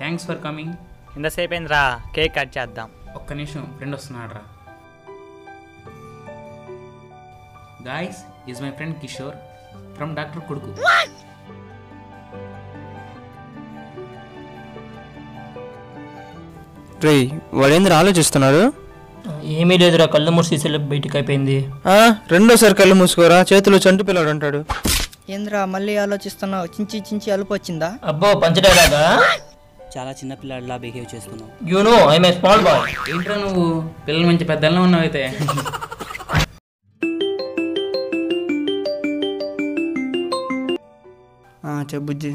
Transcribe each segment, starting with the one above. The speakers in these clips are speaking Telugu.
Thanks for coming. ఇంతసేపు అయిందిరా, కేక్ కట్ చేద్దాం. ఒక్క నిమిషం, ఫ్రెండ్ వస్తున్నాడు రా. Guys, is my friend Kishore from doctor కొడుకు. రే వాడేంద్ర ఆలోచిస్తున్నారు? ఏమీ లేదురా, కళ్ళు మూసి సెలవు బయటికి అయిపోయింది. రెండోసారి కళ్ళు మూసుకోరా, చేతిలో చంటి పిల్లాడు అంటాడు. ఏంద్రా మళ్ళీ ఆలోచిస్తున్నావు? చించి చించి అలుపు వచ్చిందా? అబ్బో పంచడేలాగా చాలా చిన్న పిల్లాడిలా బిహేవ్ చేస్తున్నావు. You know I am a small bye. ఏంట్రా నువ్వు పిల్లలు మంచి పెద్దల్లో ఉన్నావైతే. చెబుజ్జి.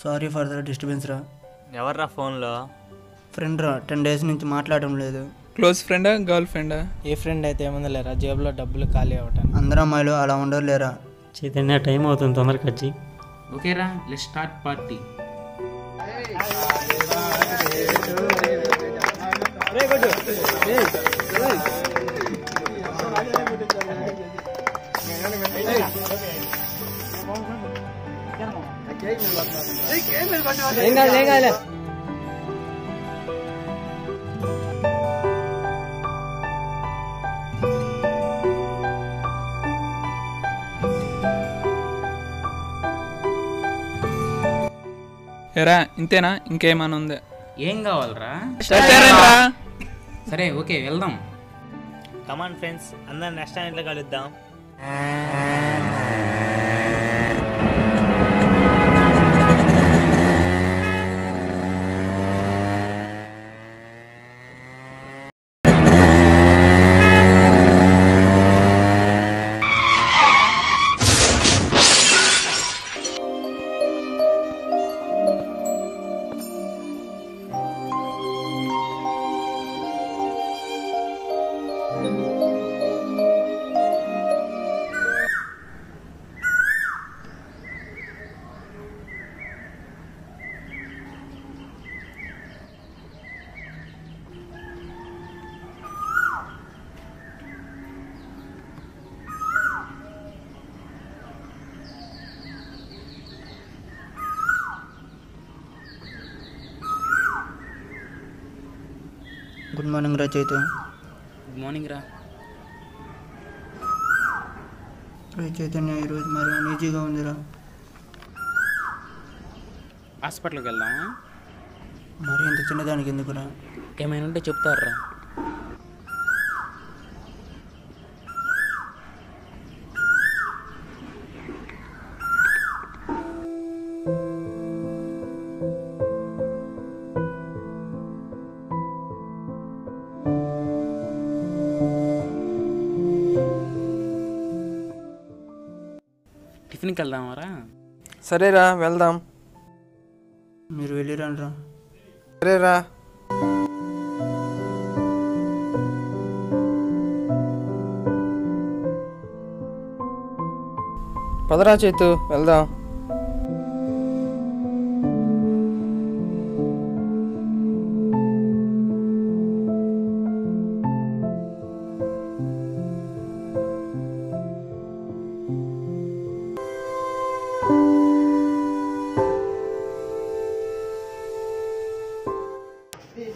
సారీ ఫర్ ద డిస్టర్బెన్స్ రా. ఎవర్రా ఫోన్లో? ఫ్రెండ్ రా, 10 days నుంచి మాట్లాడడం లేదు. క్లోజ్ ఫ్రెండా గర్ల్ ఫ్రెండా? ఏ ఫ్రెండ్ అయితే ఏముంది లేరా, జేబులో డబ్బులు ఖాళీ అవ్వటాను. అందరూ అమ్మాయిలు అలా ఉండరు లేరా. చైతన్య టైం అవుతుంది, తొందరగా వచ్చి. ఓకేరా, లెట్స్ స్టార్ట్ పార్టీ. ఎరా ఇంతేనా, ఇంకేమైనా ఉందా? ఏం కావాలరా? సరే ఓకే, వెళ్దాం. కమాన్ ఫ్రెండ్స్, అందరం నెక్స్ట్ టైం ఇంట్లో కలుద్దాం. గుడ్ మార్నింగ్ రా చైతు. గుడ్ మార్నింగ్ రా. చైతన్య ఈరోజు మరి అన్ఈజీగా ఉందిరా. హాస్పిటల్కి వెళ్దామా? మరి ఇంత చిన్నదానికి ఎందుకురా? ఏమైనా ఉంటే చెప్తారా? టిఫిన్కి వెళ్దామారా? సరేరా వెళ్దాం. మీరు వెళ్ళిరండ్రా. సరేరా. పదరా చేతు వెళ్దాం.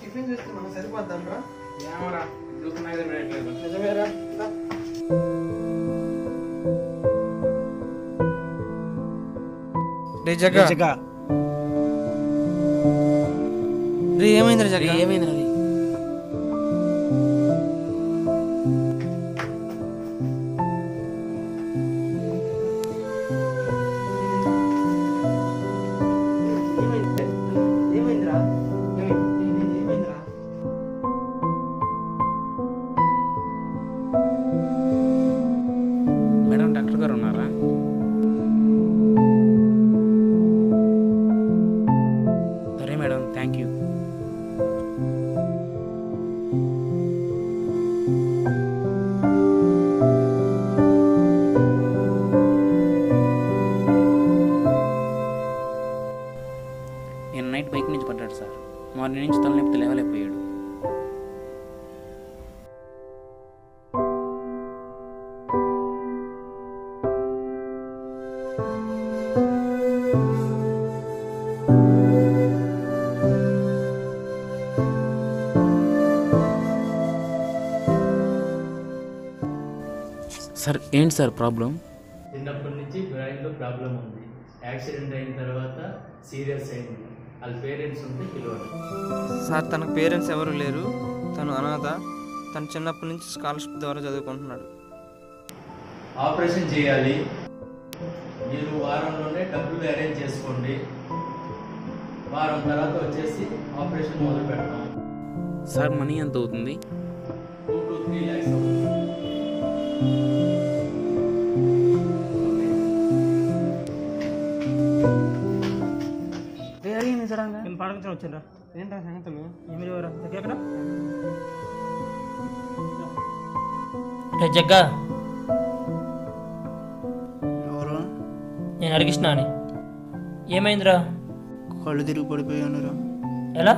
టిఫిన్ చేస్తే మనం సరిపోద్దాం రా. నిజమేరా. ఏమైంది జగ? ఏమైంది రవి? మేడం డాక్టర్ గారు ఉన్నారా? సరే మేడం, థ్యాంక్ యూ. నేను నైట్ బైక్ నుంచి పడ్డాడు సార్. మార్నింగ్ నుంచి తలనొప్పి లేవలేకపోయాడు. సార్ ఏంటి సార్ ప్రాబ్లం? చిన్నప్పటి నుంచి బ్రెయిన్లో ప్రాబ్లం ఉంది. యాక్సిడెంట్ అయిన తర్వాత సీరియస్ అయింది. వాళ్ళ పేరెంట్స్ ఉంటే పిలవండి. సార్ తనకు పేరెంట్స్ ఎవరు లేరు, తను అనాథ. తను చిన్నప్పటి నుంచి స్కాలర్షిప్ ద్వారా చదువుకుంటున్నాడు. ఆపరేషన్ చేయాలి. మీరు వారంలోనే డబ్బులు అరేంజ్ చేసుకోండి. వారం తర్వాత వచ్చేసి ఆపరేషన్ మొదలు పెడతాం. సార్ మనీ ఎంత అవుతుంది? 2 to 3 lakhs అవుతుంది. నేను పాడకొచ్చిన వచ్చారా? ఏంటా సంగతులు? ఏమి లేవరా? ఎక్కడ రే జగ్గా, ఎవరు? నేను హరికృష్ణ అని. ఏమైందిరా? కళ్ళు తిరిగి పడిపోయానురా. ఎలా?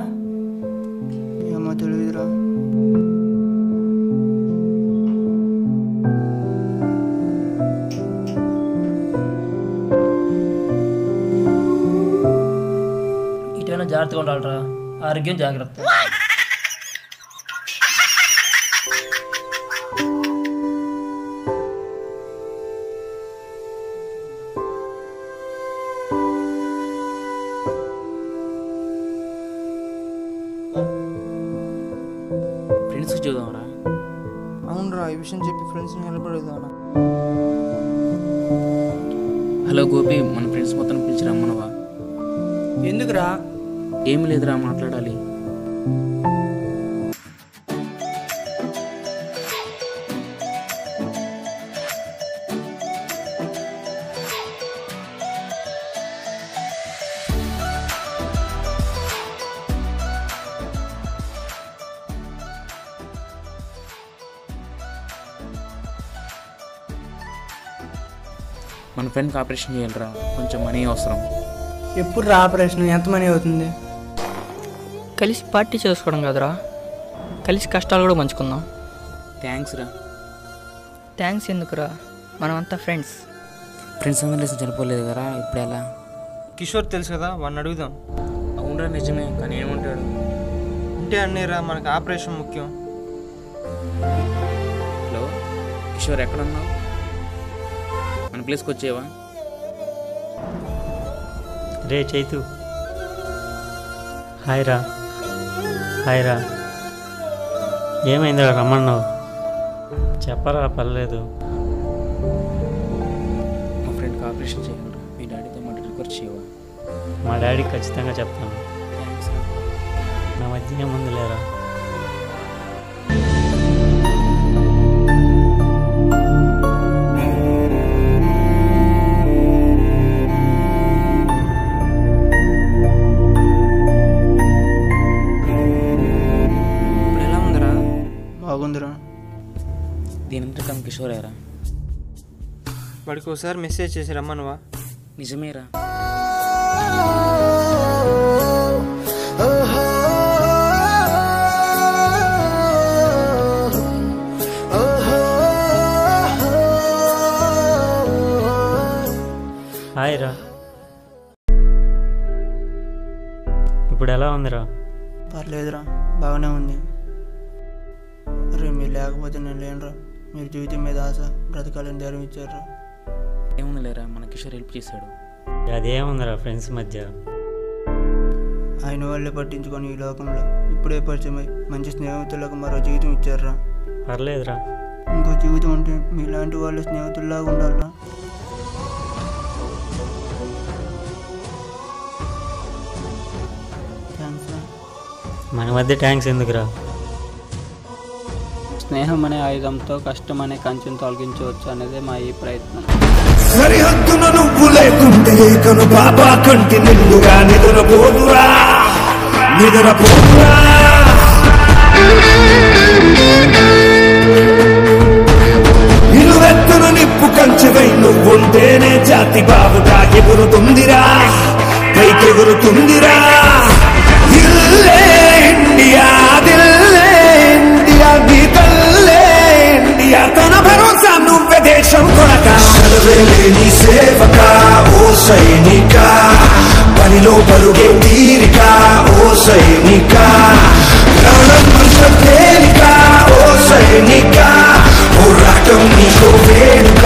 ఏమో తెలియదురా. ఇటైనా జాగ్రత్తగా ఉండాలిరా. ఆరోగ్యం జాగ్రత్త. ఫ్రెండ్స్కి చూద్దాంరా. అవునరా, ఈ విషయం చెప్పి ఫ్రెండ్స్ని నిలబడేదానా? హలో గోపి, మన ఫ్రెండ్స్ మొత్తం పిలిచి రమ్మనవా? ఎందుకురా? ఏమి లేదురా, మాట్లాడాలి. మన ఫ్రెండ్కి ఆపరేషన్ చేయాలిరా, కొంచెం మనీ అవసరం. ఎప్పుడు రా ఆపరేషన్? ఎంత మనీ అవుతుంది? కలిసి పార్టీ చేసుకోవడం కదరా, కలిసి కష్టాలు కూడా పంచుకుందాం. థ్యాంక్స్ రా. థ్యాంక్స్ ఎందుకురా, మనమంతా ఫ్రెండ్స్. ఫ్రెండ్స్ అందరూ లేసి చనిపోలేదు కదా, ఇప్పుడు ఎలా? కిషోర్ తెలుసు కదా, వాడిని అడుగుదాం. అవునరా, నిజమే. కానీ ఏమంటాడు? అంటే అన్నీరా, మనకు ఆపరేషన్ ముఖ్యం. హలో కిషోర్, ఎక్కడున్నావు? మన ప్లేస్కి వచ్చేవా? రే చైతు, హాయ్ రా. హాయ్ రా. ఏమైందిరా రమ్మన్నావు? చెప్పరా, పర్లేదు. మా ఫ్రెండ్కి ఆపరేషన్ చేయాలరా, మీ డాడీతో మాట రిక్వెస్ట్ చేయవా? మా డాడీకి ఖచ్చితంగా చెప్తాను. థ్యాంక్స్ రా. నా మధ్య ఏముంది లేరా. బాగుందిరా. దీనంతా కమ్ కిషోరేరా. వాడికి ఒకసారి మెసేజ్ చేసి రమ్మనువా? నిజమేరా. హాయ్ రా. ఇప్పుడు ఎలా ఉందిరా? పర్లేదురా, బాగానే ఉంది. అరే మీరు లేకపోతే నేను లేనురా. మీరు జీవితం మీద ఆశ, బ్రతకాలని ధైర్యం ఇచ్చారా. ఏముంది లేరా, మన కిషోర్ హెల్ప్ చేశాడు. అదేముందిరా, ఫ్రెండ్స్ మధ్య. ఆయన వాళ్ళే పట్టించుకొని ఈ లోకంలో ఇప్పుడే పరిచయమై మంచి స్నేహితులకు మరో జీవితం ఇచ్చారా. పర్లేదురా. ఇంకో జీవితం ఉంటే మీలాంటి వాళ్ళు స్నేహితుల్లాగా ఉండాలరా. థ్యాంక్స్ రా. మన మధ్య థ్యాంక్స్ ఎందుకురా? స్నేహం అనే ఆయుధంతో కష్టం అనే కంచెను తొలగించవచ్చు అనేది మా ఈ ప్రయత్నం. సరిహద్దున నువ్వు లేకుంటే కను బాబా కంటి నిండుగా నిద్రపోదురా, నిద్రపోదురా. నిలువెత్తున నిప్పు కంచెవై నువ్వుంటేనే జాతి బాబుగా ఎగురుతుందిరా, పైకెగురుతుందిరా. ఇల్లే ఇండియా, దిల్లే ఇండియా, నీ తల్లే ఇండియా, తన భరోసా నువ్వే దేశం కొనక. కొలవేలేని సేవక ఓ సైనిక, పనిలో పరుగే తీరిక ఓ సైనిక, ప్రాణం అంత తేలిక ఓ సైనిక, పోరాటం నీకో వేడుక